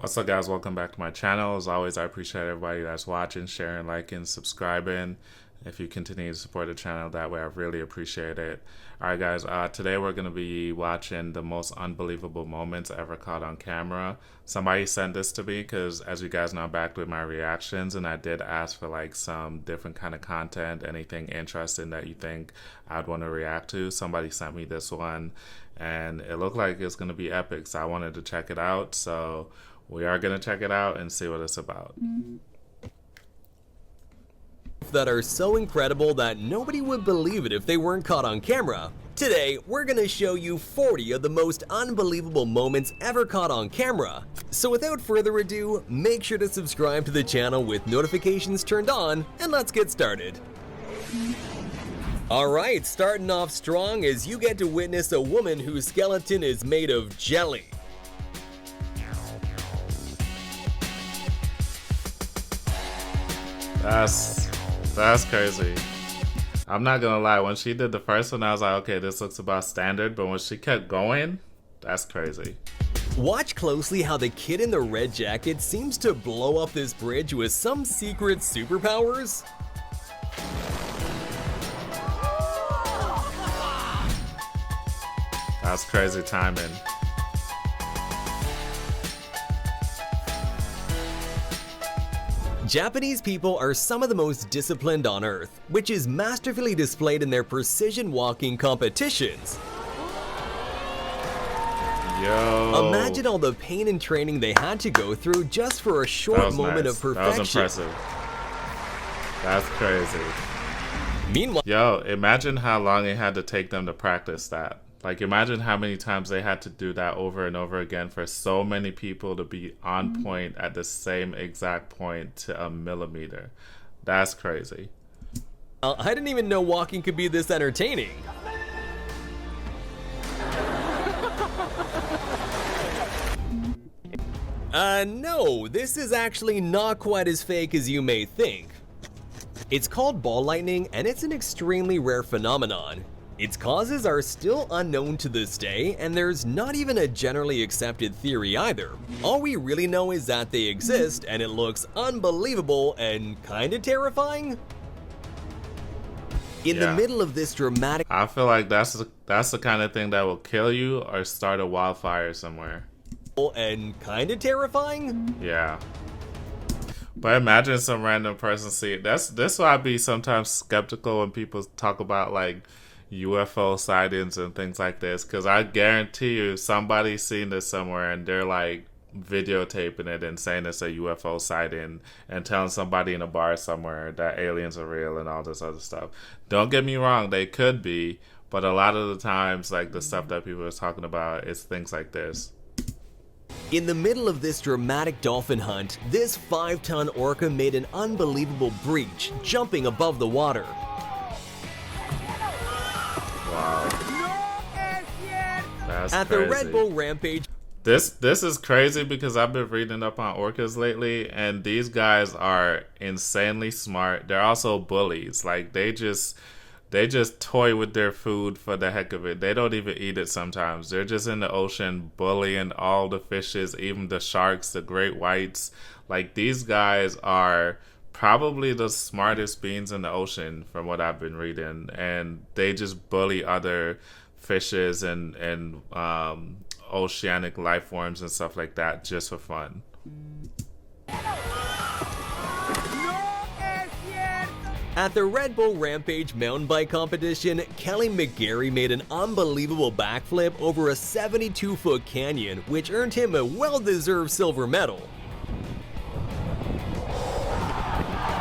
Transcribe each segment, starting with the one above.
What's up, guys? Welcome back to my channel. As always, I appreciate everybody that's watching, sharing, liking, subscribing. If you continue to support the channel that way, I really appreciate it. Alright guys, today we're going to be watching the most unbelievable moments ever caught on camera. Somebody sent this to me because, as you guys know, I'm back with my reactions, and I did ask for like some different kind of content, anything interesting that you think I'd want to react to. Somebody sent me this one and it looked like it's going to be epic, so I wanted to check it out. So we are going to check it out and see what it's about. That are so incredible that nobody would believe it if they weren't caught on camera. Today, we're gonna show you 40 of the most unbelievable moments ever caught on camera. So without further ado, make sure to subscribe to the channel with notifications turned on, and let's get started. Alright, starting off strong as you get to witness a woman whose skeleton is made of jelly. That's crazy. I'm not gonna lie, when she did the first one, I was like, okay, this looks about standard, but when she kept going, that's crazy. Watch closely how the kid in the red jacket seems to blow up this bridge with some secret superpowers. That's crazy timing. Japanese people are some of the most disciplined on earth, which is masterfully displayed in their precision walking competitions. Yo. Imagine all the pain and training they had to go through just for a short moment nice. of perfection. That was impressive. That's crazy. Meanwhile, yo, imagine how long it had to take them to practice that. Like, imagine how many times they had to do that over and over again for so many people to be on point at the same exact point to a millimeter. That's crazy. I didn't even know walking could be this entertaining. No, this is actually not quite as fake as you may think. It's called ball lightning, and it's an extremely rare phenomenon. Its causes are still unknown to this day, and there's not even a generally accepted theory either. All we really know is that they exist, and it looks unbelievable and kinda terrifying. In the middle of this dramatic... I feel like that's the kind of thing that will kill you or start a wildfire somewhere. And kinda terrifying? Yeah. But imagine some random person see it. This why I'd be sometimes skeptical when people talk about like UFO sightings and things like this, because I guarantee you somebody's seen this somewhere and they're like videotaping it and saying it's a UFO sighting and telling somebody in a bar somewhere that aliens are real and all this other stuff. Don't get me wrong, they could be, but a lot of the times like the stuff that people are talking about is things like this. In the middle of this dramatic dolphin hunt, this 5-ton orca made an unbelievable breach, jumping above the water. Wow. That's At crazy. the Red Bull Rampage, This is crazy because I've been reading up on orcas lately, and these guys are insanely smart. They're also bullies. Like they just toy with their food for the heck of it. They don't even eat it sometimes. They're just in the ocean bullying all the fishes, even the sharks, the great whites. Like these guys are probably the smartest beings in the ocean from what I've been reading, and they just bully other fishes and oceanic life forms and stuff like that just for fun. at the Red Bull Rampage mountain bike competition, Kelly McGarry made an unbelievable backflip over a 72-foot canyon, which earned him a well-deserved silver medal.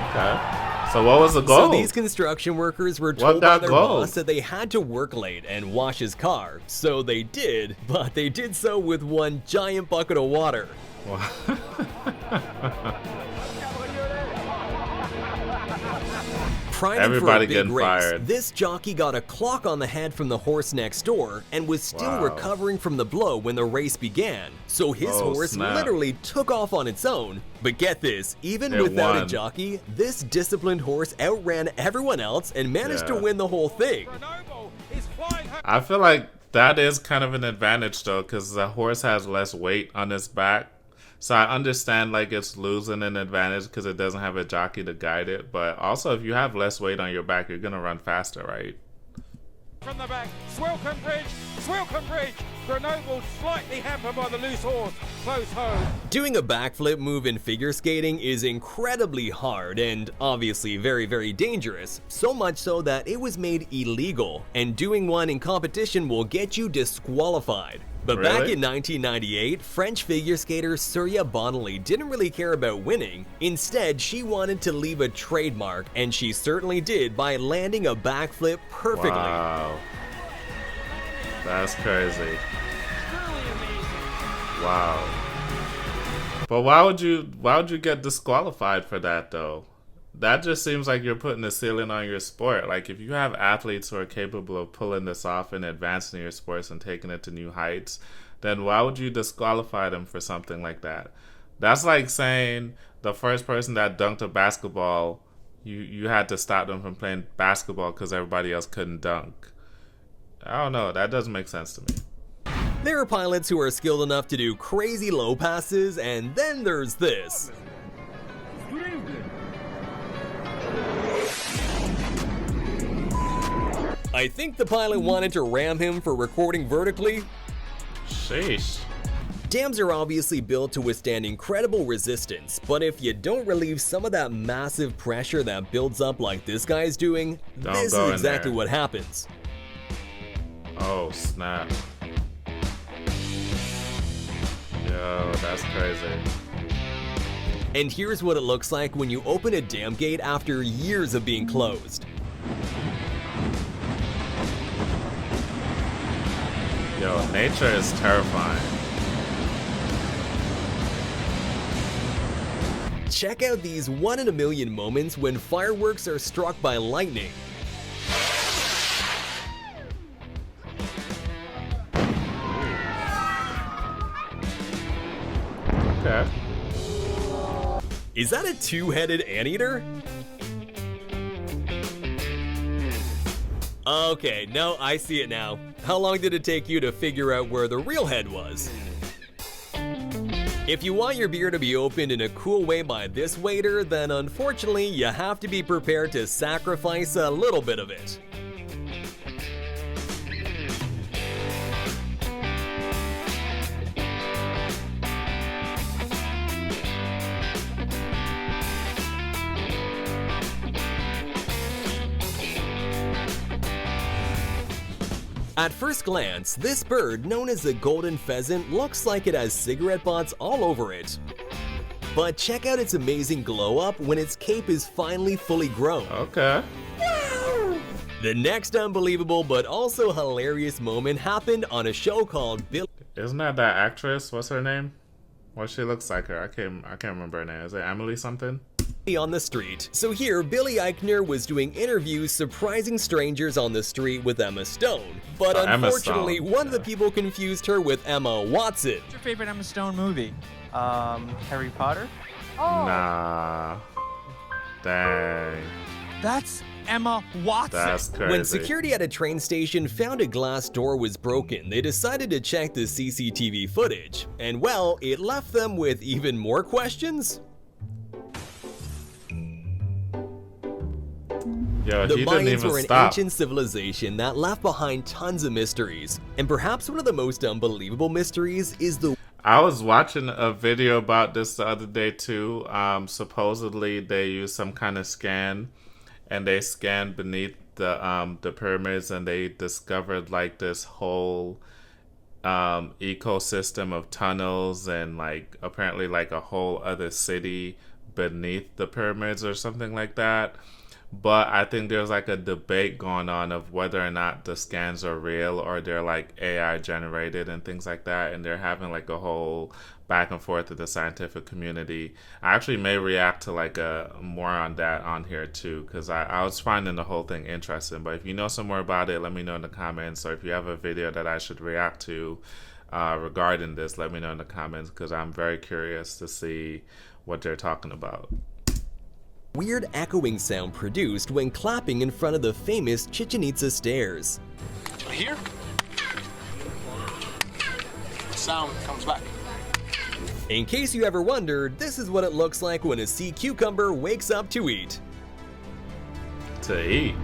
Okay. So what was the goal? So these construction workers were told by their boss that they had to work late and wash his car. So they did, but they did so with one giant bucket of water. Priming Everybody for a big getting race, fired. this jockey got a clock on the head from the horse next door and was still recovering from the blow when the race began. So his horse literally took off on its own. But get this, even without a jockey, this disciplined horse outran everyone else and managed to win the whole thing. I feel like that is kind of an advantage though, because the horse has less weight on its back. So I understand like it's losing an advantage because it doesn't have a jockey to guide it. But also, if you have less weight on your back, you're gonna run faster, right? From the back, Swilcombe Bridge, Grenoble slightly hampered by the loose horse, close home. Doing a backflip move in figure skating is incredibly hard and obviously very, very dangerous, so much so that it was made illegal, and doing one in competition will get you disqualified. But Really? back in 1998, French figure skater Surya Bonelli didn't really care about winning. Instead, she wanted to leave a trademark, and she certainly did by landing a backflip perfectly. Wow. That's crazy. Wow. But why would you get disqualified for that though? That just seems like you're putting a ceiling on your sport. Like if you have athletes who are capable of pulling this off and advancing your sports and taking it to new heights, then why would you disqualify them for something like that? That's like saying the first person that dunked a basketball, you had to stop them from playing basketball because everybody else couldn't dunk. I don't know. That doesn't make sense to me. There are pilots who are skilled enough to do crazy low passes, and then there's this. I think the pilot wanted to ram him for recording vertically. Sheesh. Dams are obviously built to withstand incredible resistance, but if you don't relieve some of that massive pressure that builds up like this guy's doing, Don't this go is in exactly there. what happens. Oh, snap. Yo, that's crazy. And here's what it looks like when you open a dam gate after years of being closed. Yo, nature is terrifying. Check out these 1 in a million moments when fireworks are struck by lightning. Okay. Is that a two-headed anteater? Okay, no, I see it now. How long did it take you to figure out where the real head was? If you want your beer to be opened in a cool way by this waiter, then unfortunately you have to be prepared to sacrifice a little bit of it. At first glance, this bird, known as the golden pheasant, looks like it has cigarette butts all over it. But check out its amazing glow up when its cape is finally fully grown. Okay. The next unbelievable but also hilarious moment happened on a show called Billy Isn't that actress? What's her name? What she looks like her? I can't remember her name. Is it Emily something? on the Street. So here, Billy Eichner was doing interviews surprising strangers on the street with Emma Stone. But Emma unfortunately, Stone, one of the people confused her with Emma Watson. What's your favorite Emma Stone movie? Harry Potter? Nah. Dang. That's Emma Watson. That's crazy. When security at a train station found a glass door was broken, they decided to check the CCTV footage. And well, it left them with even more questions. Yo, The he didn't Mayans even were an stop. ancient civilization that left behind tons of mysteries. And perhaps one of the most unbelievable mysteries is the I was watching a video about this the other day too. Supposedly they used some kind of scan, and they scanned beneath the pyramids, and they discovered like this whole ecosystem of tunnels, and like apparently like a whole other city beneath the pyramids or something like that. But I think there's like a debate going on of whether or not the scans are real or they're like AI generated and things like that. And they're having like a whole back and forth with the scientific community. I actually may react to like more on that on here too, because I was finding the whole thing interesting. But if you know some more about it, let me know in the comments. Or if you have a video that I should react to regarding this, let me know in the comments, because I'm very curious to see what they're talking about. weird echoing sound produced when clapping in front of the famous Chichen Itza stairs. Here, sound comes back. In case you ever wondered, this is what it looks like when a sea cucumber wakes up to eat. To eat.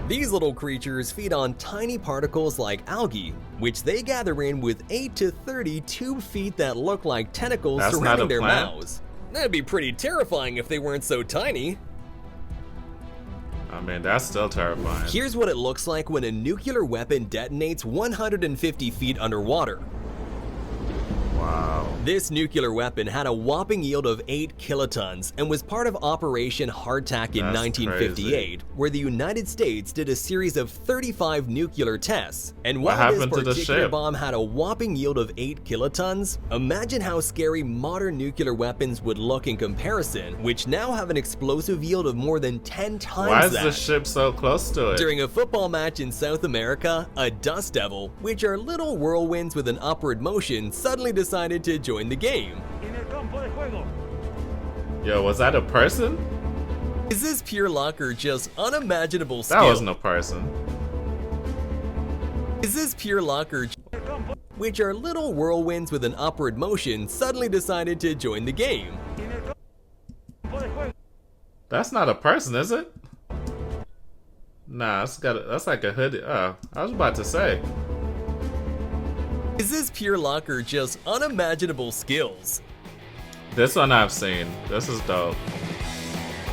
These little creatures feed on tiny particles like algae, which they gather in with 8 to 30 tube feet that look like tentacles That's not surrounding a their plant? mouths. That'd be pretty terrifying if they weren't so tiny. I mean, that's still terrifying. Here's what it looks like when a nuclear weapon detonates 150 feet underwater. Wow. This nuclear weapon had a whopping yield of 8 kilotons and was part of Operation Hardtack in That's 1958, crazy. where the United States did a series of 35 nuclear tests. And What while this happened to the particular ship? bomb had a whopping yield of 8 kilotons, imagine how scary modern nuclear weapons would look in comparison, which now have an explosive yield of more than 10 times Why is that. the ship so close to it? During a football match in South America, a dust devil, which are little whirlwinds with an upward motion, suddenly decided to join the game. Yo, was that a person? Is this pure luck or just unimaginable That skill? wasn't a person. Is this pure luck or which are little whirlwinds with an upward motion suddenly decided to join the game? That's not a person, is it? Nah, that's like a hoodie. Oh, I was about to say. Is this pure luck or just unimaginable skills? This one I've seen. This is dope.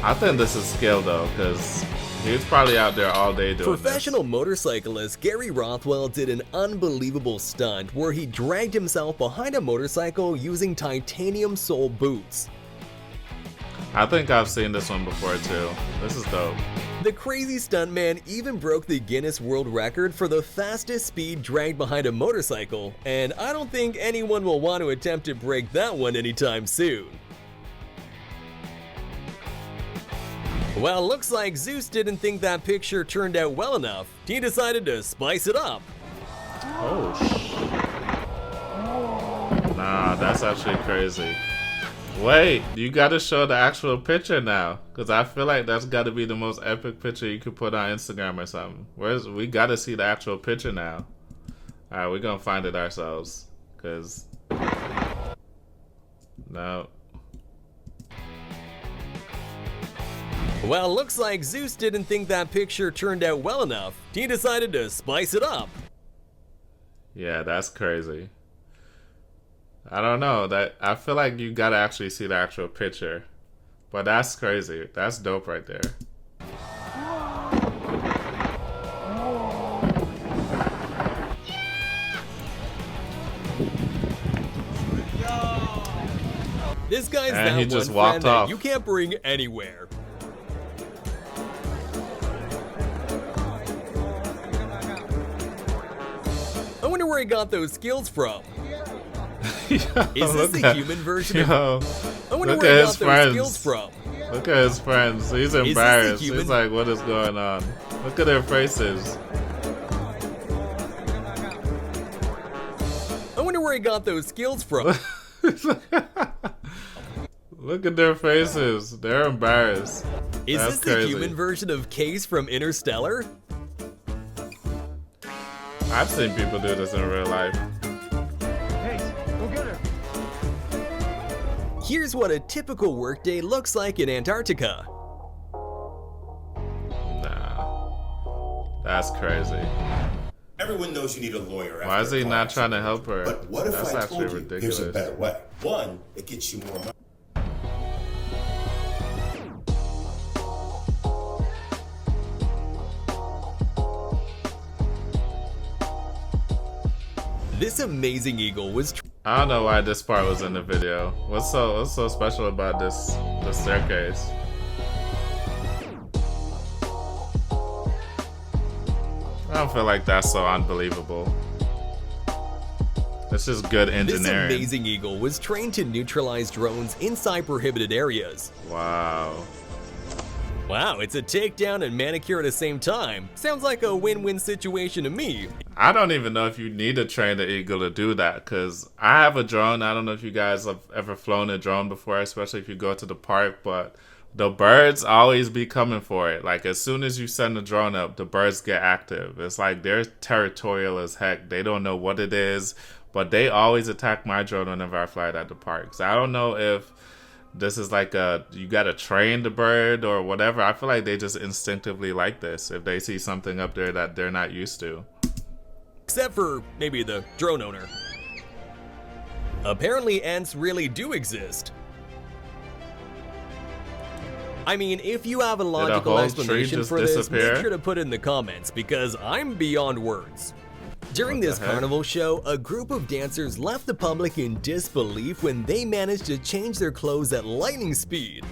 I think this is skill though, because he's probably out there all day doing Professional motorcyclist Gary Rothwell did an unbelievable stunt where he dragged himself behind a motorcycle using titanium sole boots. this. I think I've seen this one before too. This is dope. The crazy stuntman even broke the Guinness World Record for the fastest speed dragged behind a motorcycle, and I don't think anyone will want to attempt to break that one anytime soon. Well, looks like Zeus didn't think that picture turned out well enough. He decided to spice it up. Oh, nah, that's actually crazy. Wait, you gotta show the actual picture now, because I feel like that's gotta be the most epic picture you could put on Instagram or something. We gotta see the actual picture now. Alright, we're gonna find it ourselves, because... No. Well, looks like Zeus didn't think that picture turned out well enough. He decided to spice it up. Yeah, that's crazy. I don't know, that I feel like you gotta actually see the actual picture. But that's crazy. That's dope right there. This guy's And that he one just friend walked that off. you can't bring anywhere. I wonder where he got those skills from. Is this Look the at- human version of... Yo, I wonder look where at he his got those skills friends. from. Look at his friends. He's the embarrassed. human- He's like, what is going on? Look at their faces. I wonder where he got those skills from. Look at their faces. They're embarrassed. Is That's this the crazy. human version of Case from Interstellar? I've seen people do this in real life. Here's what a typical workday looks like in Antarctica. Nah. That's crazy. Everyone knows you need a lawyer. Why is after he a car not trying to accident. help her? But what if That's I actually told you here's a ridiculous. better way? One, it gets you more money. This amazing eagle was I don't know why this part was in the video. What's so special about the staircase? I don't feel like that's so unbelievable. It's just good This engineering. amazing eagle was trained to neutralize drones inside prohibited areas. Wow. Wow, it's a takedown and manicure at the same time. Sounds like a win-win situation to me. I don't even know if you need to train the eagle to do that, because I have a drone. I don't know if you guys have ever flown a drone before, especially if you go to the park, but the birds always be coming for it. Like, as soon as you send the drone up, the birds get active. It's like they're territorial as heck. They don't know what it is, but they always attack my drone whenever I fly it at the park. So I don't know if this is like you gotta train the bird or whatever. I feel like they just instinctively like this if they see something up there that they're not used to. Except for maybe the drone owner. Apparently ants really do exist. I mean, if you have a logical whole explanation tree just for this, disappear? make sure to put it in the comments because I'm beyond words. During What the this heck? carnival show, a group of dancers left the public in disbelief when they managed to change their clothes at lightning speed.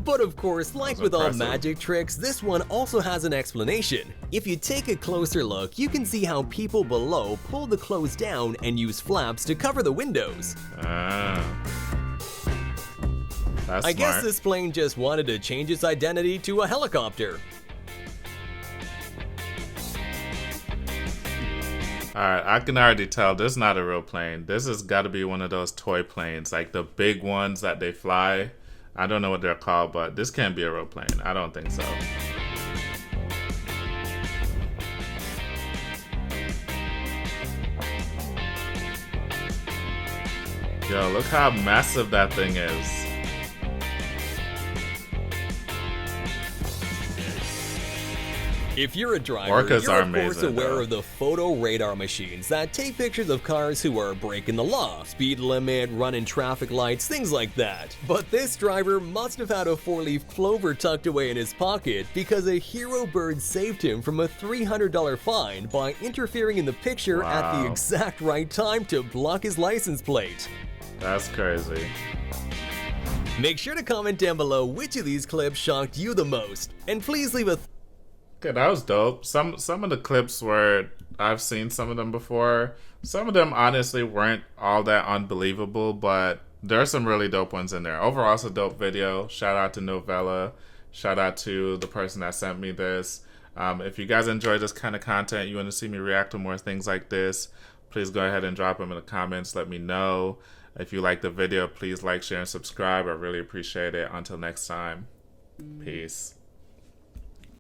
But of course, like with all impressive. magic tricks, this one also has an explanation. If you take a closer look, you can see how people below pull the clothes down and use flaps to cover the windows. That's I guess smart. this plane just wanted to change its identity to a helicopter. Alright, I can already tell this is not a real plane. This has got to be one of those toy planes, like the big ones that they fly. I don't know what they're called, but this can't be a real plane. I don't think so. Yo, look how massive that thing is. If you're a driver, Orcas you're are of course amazing, aware though. of the photo radar machines that take pictures of cars who are breaking the law, speed limit, running traffic lights, things like that. But this driver must have had a 4-leaf clover tucked away in his pocket because a hero bird saved him from a $300 fine by interfering in the picture at the Wow. exact right time to block his license plate. That's crazy. Make sure to comment down below which of these clips shocked you the most, and please leave a Okay, that was dope. Some of the clips were, I've seen some of them before. Some of them honestly weren't all that unbelievable, but there are some really dope ones in there. Overall, it's a dope video. Shout out to Novella. Shout out to the person that sent me this. If you guys enjoy this kind of content, you want to see me react to more things like this, please go ahead and drop them in the comments. Let me know. If you like the video, please like, share, and subscribe. I really appreciate it. Until next time, peace.